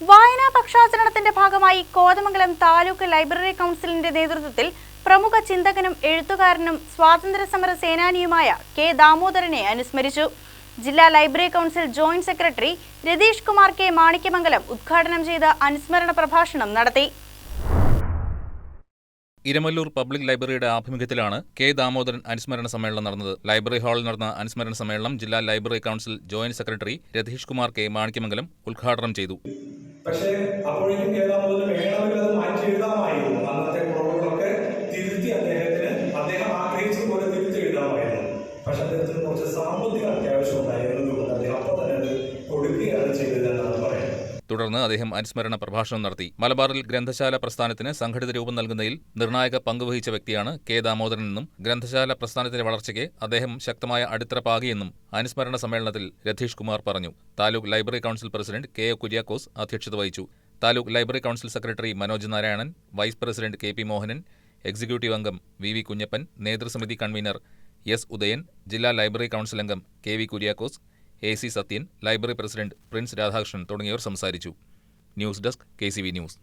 വായനാ പക്ഷാചരണത്തിന്റെ ഭാഗമായി കോതമംഗലം താലൂക്ക് ലൈബ്രറി കൗൺസിലിന്റെ നേതൃത്വത്തിൽ പ്രമുഖ ചിന്തകനും എഴുത്തുകാരനും സ്വാതന്ത്ര്യസമര സേനാനിയുമായ കെ ദാമോദരനെ അനുസ്മരിച്ചു. ജില്ലാ library council joint secretary Ratheesh Kumar K Manikyamangalam ഉദ്ഘാടനം ചെയ്ത അനുസ്മരണ പ്രഭാഷണം നടത്തി. ഇരമല്ലൂർ പബ്ലിക് ലൈബ്രറിയുടെ ആഭിമുഖ്യത്തിലാണ് കെ ദാമോദരൻ അനുസ്മരണ സമ്മേളനം നടന്നത്. ലൈബ്രറി ഹാളിൽ നടന്ന അനുസ്മരണ സമ്മേളനം ജില്ലാ library council joint secretary Ratheesh Kumar K Manikyamangalam ഉദ്ഘാടനം ചെയ്തു. പക്ഷേ അപ്പോഴേക്കും കെ ദാമോദരൻ വേണമെങ്കിൽ അത് മാറ്റി എഴുതാമായിരുന്നു. അന്നത്തെ കുറവുകളൊക്കെ തിരുത്തി അദ്ദേഹം ആഗ്രഹിച്ചതുപോലെ തിരുത്തി എഴുതാമായിരുന്നു. പക്ഷെ അദ്ദേഹത്തിന് കുറച്ച് സാമ്പത്തിക അത്യാവശ്യം ഉണ്ടായിരുന്നതുകൊണ്ട് അദ്ദേഹം അപ്പോൾ തന്നെ അത് കൊടുക്കുകയാണ് ചെയ്തതെന്നാണ് പറയുന്നത്. തുടർന്ന് അദ്ദേഹം അനുസ്മരണ പ്രഭാഷണം നടത്തി. മലബാറിൽ ഗ്രന്ഥശാല പ്രസ്ഥാനത്തിന് സംഘടിത രൂപം നൽകുന്നതിൽ നിർണായക പങ്കുവഹിച്ച വ്യക്തിയാണ് കെ ദാമോദരനെന്നും ഗ്രന്ഥശാല പ്രസ്ഥാനത്തിന്റെ വളർച്ചയ്ക്ക് അദ്ദേഹം ശക്തമായ അടിത്തറ പാകിയെന്നും അനുസ്മരണ സമ്മേളനത്തിൽ രതീഷ് കുമാർ പറഞ്ഞു. Taluk library council president K O Kuriakose അധ്യക്ഷത വഹിച്ചു. Taluk library council secretary Manoj Narayanan, vice president K P Mohanan, executive അംഗം വി വി കുഞ്ഞപ്പൻ, നേതൃസമിതി കൺവീനർ എസ് ഉദയൻ, ജില്ലാ ലൈബ്രറി കൗൺസിൽ അംഗം K V Kuriakose, A C Sathyan, library president Prince Radhakrishnan തുടങ്ങിയവർ സംസാരിച്ചു. News desk KCV news.